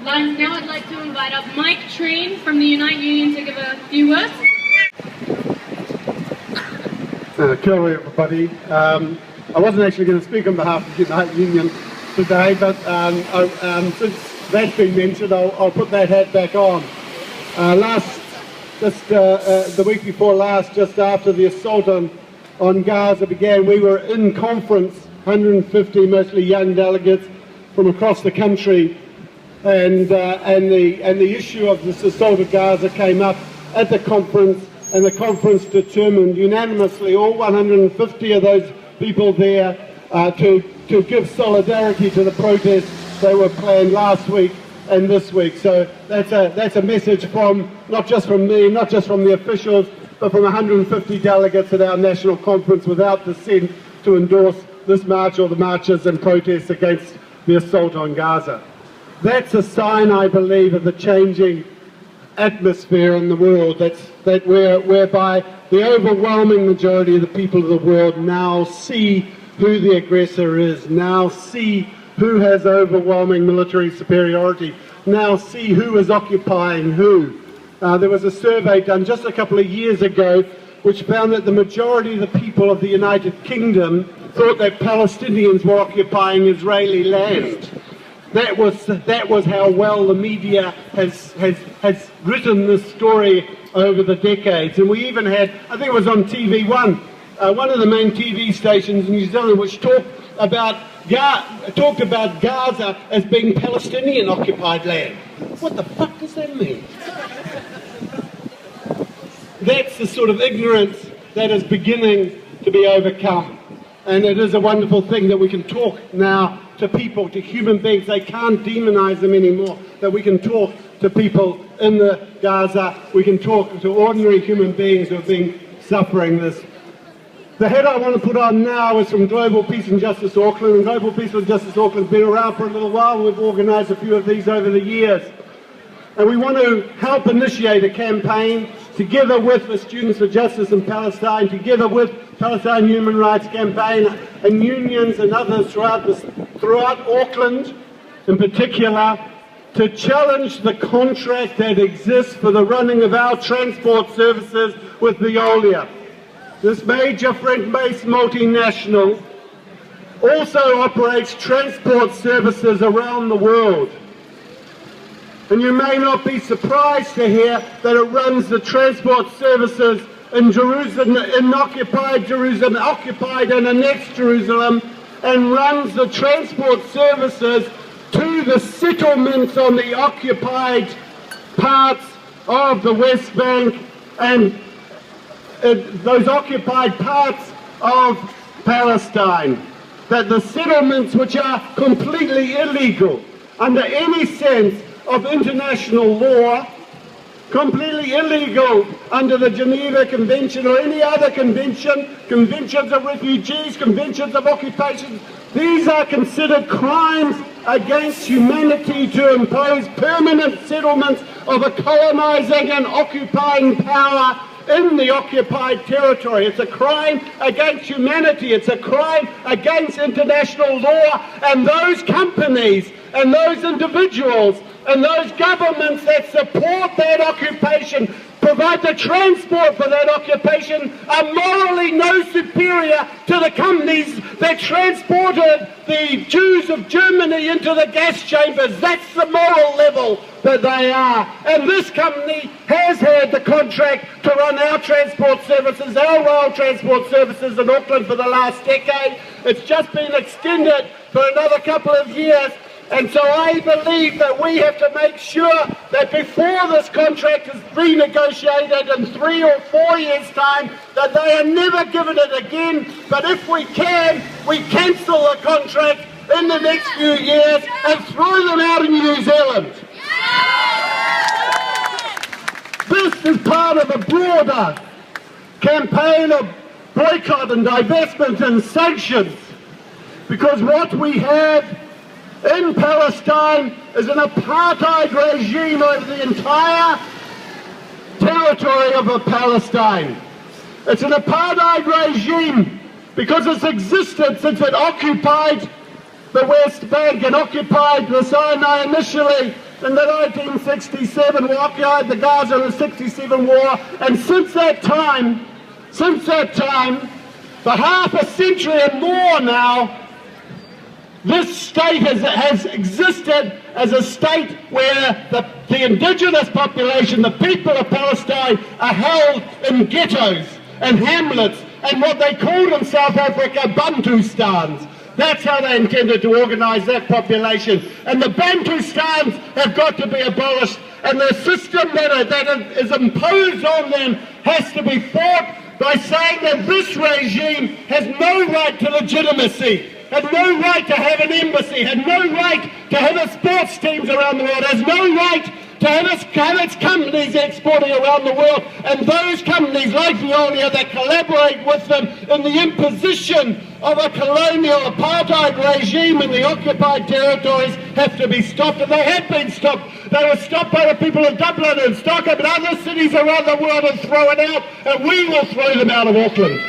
lines now. I'd like to invite up Mike Treen from the Unite Union to give a few words. Kia ora, everybody. I wasn't actually going to speak on behalf of the Unite Union today, but since that's been mentioned, I'll put that hat back on. The week before last, just after the assault on Gaza began, we were in conference, 150 mostly young delegates from across the country, and the issue of this assault of Gaza came up at the conference, and the conference determined unanimously, all 150 of those people there, to give solidarity to the protests that were planned last week and this week. So that's a message from, not just from me, not just from the officials, but from 150 delegates at our national conference without dissent to endorse this march or the marches and protests against the assault on Gaza. That's a sign, I believe, of the changing atmosphere in the world, whereby the overwhelming majority of the people of the world now see who the aggressor is, now see who has overwhelming military superiority, now see who is occupying who. There was a survey done just a couple of years ago which found that the majority of the people of the United Kingdom thought that Palestinians were occupying Israeli land. That was how well the media has written this story over the decades. And we even had, I think it was on TV1, one of the main TV stations in New Zealand, which talked about Gaza as being Palestinian occupied land. What the fuck does that mean? That's the sort of ignorance that is beginning to be overcome. And it is a wonderful thing that we can talk now to people, to human beings. They can't demonize them anymore. That we can talk to people in the Gaza. We can talk to ordinary human beings who have been suffering this. The head I want to put on now is from Global Peace and Justice Auckland. And Global Peace and Justice Auckland has been around for a little while. We've organised a few of these over the years. And we want to help initiate a campaign together with the Students for Justice in Palestine, together with Palestine Human Rights Campaign and unions and others throughout Auckland in particular, to challenge the contract that exists for the running of our transport services with Veolia. This major French-based multinational also operates transport services around the world. And you may not be surprised to hear that it runs the transport services in Jerusalem, in occupied Jerusalem, occupied and annexed Jerusalem, and runs the transport services to the settlements on the occupied parts of the West Bank and those occupied parts of Palestine. That the settlements, which are completely illegal under any sense of international law, completely illegal under the Geneva Convention or any other convention, conventions of refugees, conventions of occupation. These are considered crimes against humanity to impose permanent settlements of a colonizing and occupying power in the occupied territory. It's a crime against humanity. It's a crime against international law, and those companies and those individuals and those governments that support that occupation, provide the transport for that occupation, are morally no superior to the companies that transported the Jews of Germany into the gas chambers. That's the moral level that they are. And this company has had the contract to run our transport services, our rail transport services in Auckland for the last decade. It's just been extended for another couple of years. And so I believe that we have to make sure that before this contract is renegotiated in 3 or 4 years' time, that they are never given it again. But if we can, we cancel the contract in the next few years and throw them out in New Zealand. This is part of a broader campaign of boycott and divestment and sanctions. Because what we have in Palestine is an apartheid regime over the entire territory of Palestine. It's an apartheid regime because it's existed since it occupied the West Bank and occupied the Sinai initially in the 1967 war, occupied the Gaza in the 67 war, and since that time, for half a century and more now, this state has existed as a state where the indigenous population, the people of Palestine, are held in ghettos and hamlets and what they called in South Africa Bantustans. That's how they intended to organise that population. And the Bantustans have got to be abolished, and the system that is imposed on them has to be fought by saying that this regime has no right to legitimacy, had no right to have an embassy, had no right to have its sports teams around the world, has no right to have its companies exporting around the world, and those companies like Veolia that collaborate with them in the imposition of a colonial apartheid regime in the occupied territories have to be stopped, and they have been stopped. They were stopped by the people of Dublin and Stockholm and other cities around the world and thrown out, and we will throw them out of Auckland.